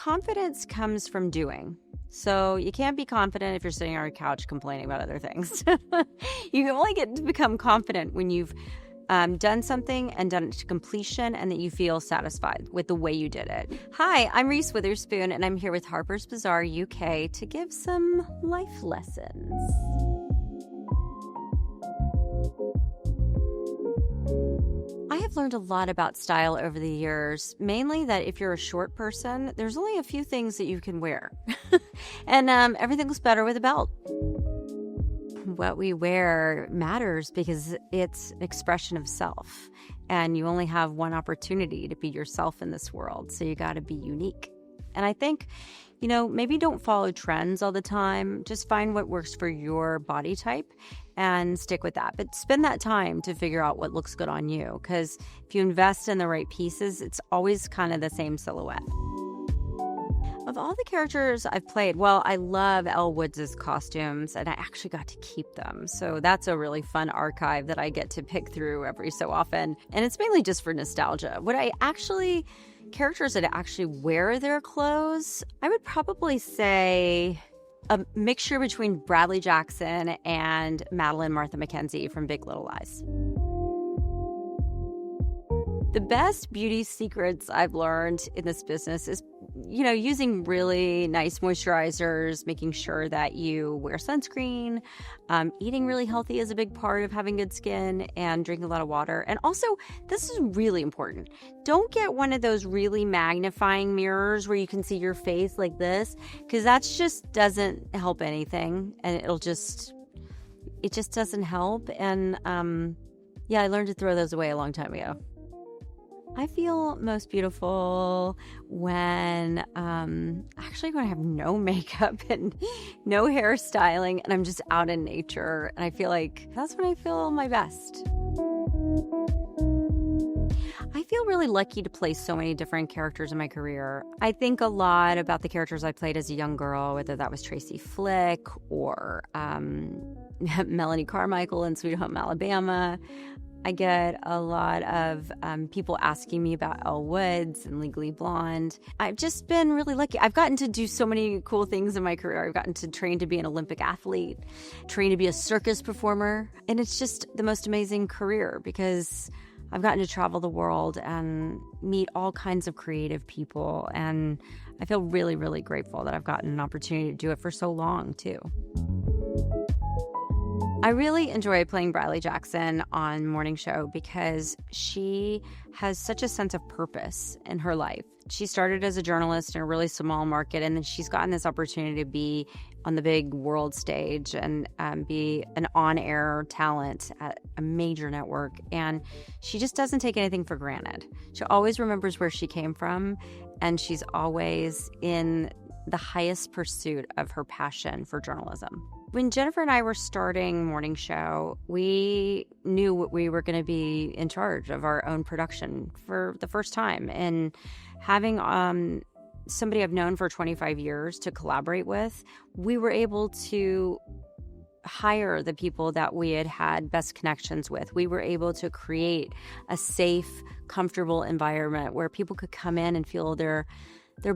confidence comes from doing. So you can't be confident if you're sitting on your couch complaining about other things. You can only get to become confident when you've done something and done it to completion and that you feel satisfied with the way you did it. Hi, I'm Reese Witherspoon, and I'm here with Harper's Bazaar UK to give some life lessons. I have learned a lot about style over the years, mainly that if you're a short person, there's only a few things that you can wear. And everything looks better with a belt. What we wear matters because it's an expression of self, and you only have one opportunity to be yourself in this world, so you got to be unique. And I think, maybe don't follow trends all the time. Just find what works for your body type and stick with that. But spend that time to figure out what looks good on you, because if you invest in the right pieces, it's always kind of the same silhouette. Of all the characters I've played, I love Elle Woods' costumes, and I actually got to keep them. So that's a really fun archive that I get to pick through every so often. And it's mainly just for nostalgia. Characters that actually wear their clothes, I would probably say a mixture between Bradley Jackson and Madeline Martha McKenzie from Big Little Lies. The best beauty secrets I've learned in this business is, using really nice moisturizers, making sure that you wear sunscreen, eating really healthy is a big part of having good skin, and drinking a lot of water. And also, this is really important. Don't get one of those really magnifying mirrors where you can see your face like this, because that just doesn't help anything, and it just doesn't help. And I learned to throw those away a long time ago. I feel most beautiful when I have no makeup and no hairstyling, and I'm just out in nature. And I feel like that's when I feel my best. I feel really lucky to play so many different characters in my career. I think a lot about the characters I played as a young girl, whether that was Tracy Flick or Melanie Carmichael in Sweet Home Alabama. I get a lot of people asking me about Elle Woods and Legally Blonde. I've just been really lucky. I've gotten to do so many cool things in my career. I've gotten to train to be an Olympic athlete, train to be a circus performer. And it's just the most amazing career because I've gotten to travel the world and meet all kinds of creative people. And I feel really, really grateful that I've gotten an opportunity to do it for so long, too. I really enjoy playing Bradley Jackson on Morning Show because she has such a sense of purpose in her life. She started as a journalist in a really small market, and then she's gotten this opportunity to be on the big world stage and be an on-air talent at a major network. And she just doesn't take anything for granted. She always remembers where she came from, and she's always in the highest pursuit of her passion for journalism. When Jennifer and I were starting Morning Show, we knew we were going to be in charge of our own production for the first time. And having somebody I've known for 25 years to collaborate with, we were able to hire the people that we had best connections with. We were able to create a safe, comfortable environment where people could come in and feel their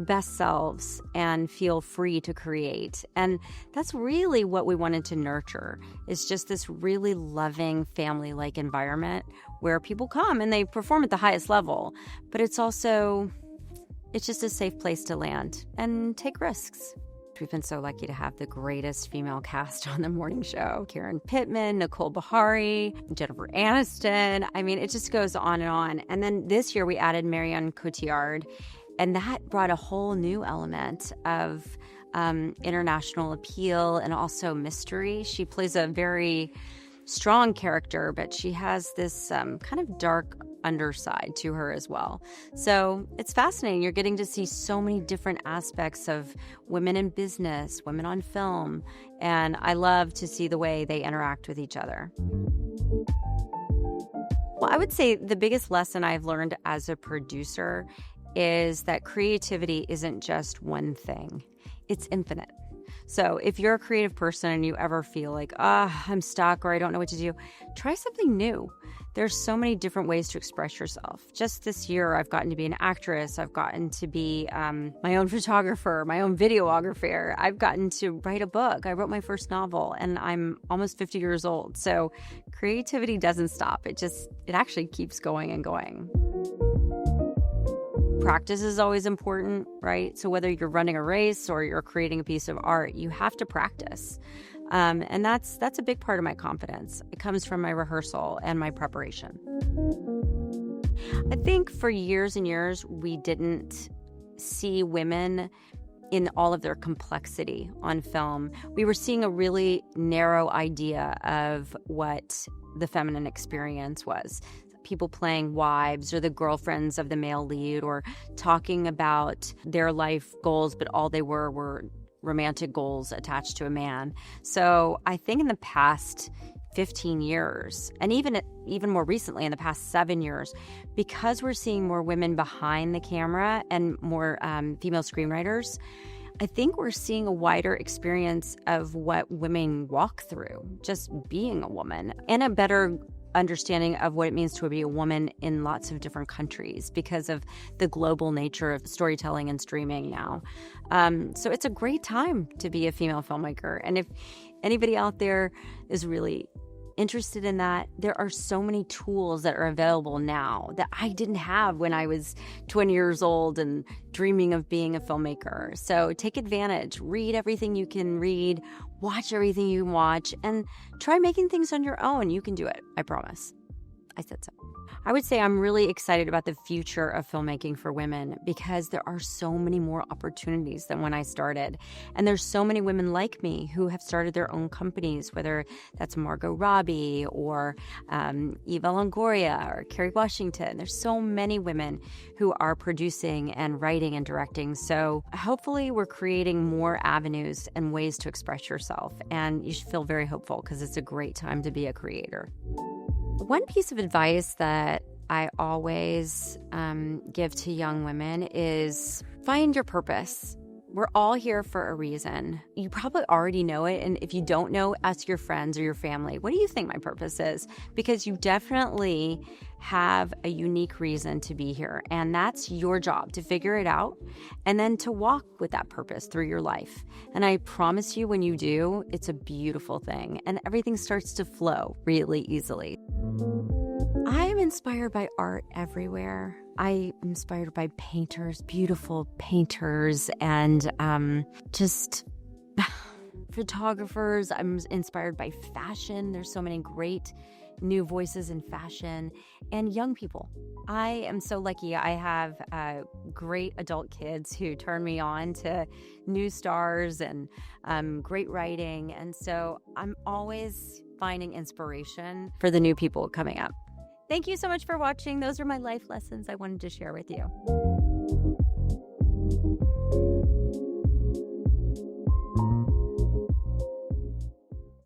best selves and feel free to create. And that's really what we wanted to nurture, is just this really loving family-like environment where people come and they perform at the highest level. But it's just a safe place to land and take risks. We've been so lucky to have the greatest female cast on the Morning Show. Karen Pittman, Nicole Beharie, Jennifer Aniston. I mean, it just goes on and on. And then this year we added Marion Cotillard, and that brought a whole new element of international appeal and also mystery. She plays a very strong character, but she has this kind of dark underside to her as well. So it's fascinating. You're getting to see so many different aspects of women in business, women on film, and I love to see the way they interact with each other. Well, I would say the biggest lesson I've learned as a producer is that creativity isn't just one thing. It's infinite. So if you're a creative person and you ever feel like, I'm stuck or I don't know what to do, try something new. There's so many different ways to express yourself. Just this year, I've gotten to be an actress. I've gotten to be my own photographer, my own videographer. I've gotten to write a book. I wrote my first novel, and I'm almost 50 years old. So creativity doesn't stop. It actually keeps going and going. Practice is always important, right? So whether you're running a race or you're creating a piece of art, you have to practice. And that's a big part of my confidence. It comes from my rehearsal and my preparation. I think for years and years, we didn't see women in all of their complexity on film. We were seeing a really narrow idea of what the feminine experience was. People playing wives or the girlfriends of the male lead, or talking about their life goals, but all they were romantic goals attached to a man. So I think in the past 15 years, and even more recently in the past 7 years, because we're seeing more women behind the camera and more female screenwriters, I think we're seeing a wider experience of what women walk through, just being a woman, and a better understanding of what it means to be a woman in lots of different countries because of the global nature of storytelling and streaming now. So it's a great time to be a female filmmaker. And if anybody out there is really interested in that, there are so many tools that are available now that I didn't have when I was 20 years old and dreaming of being a filmmaker. So take advantage, read everything you can read, watch everything you can watch, and try making things on your own. You can do it, I promise. I said so. I would say I'm really excited about the future of filmmaking for women because there are so many more opportunities than when I started. And there's so many women like me who have started their own companies, whether that's Margot Robbie or Eva Longoria or Kerry Washington. There's so many women who are producing and writing and directing. So hopefully we're creating more avenues and ways to express yourself. And you should feel very hopeful because it's a great time to be a creator. One piece of advice that I always give to young women is find your purpose. We're all here for a reason. You probably already know it. And if you don't know, ask your friends or your family, what do you think my purpose is? Because you definitely have a unique reason to be here. And that's your job to figure it out and then to walk with that purpose through your life. And I promise you, when you do, it's a beautiful thing. And everything starts to flow really easily. I am inspired by art everywhere. I am inspired by painters, beautiful painters, and just photographers. I'm inspired by fashion. There's so many great new voices in fashion, and young people. I am so lucky. I have great adult kids who turn me on to new stars and great writing. And so I'm always finding inspiration for the new people coming up. Thank you so much for watching. Those are my life lessons I wanted to share with you.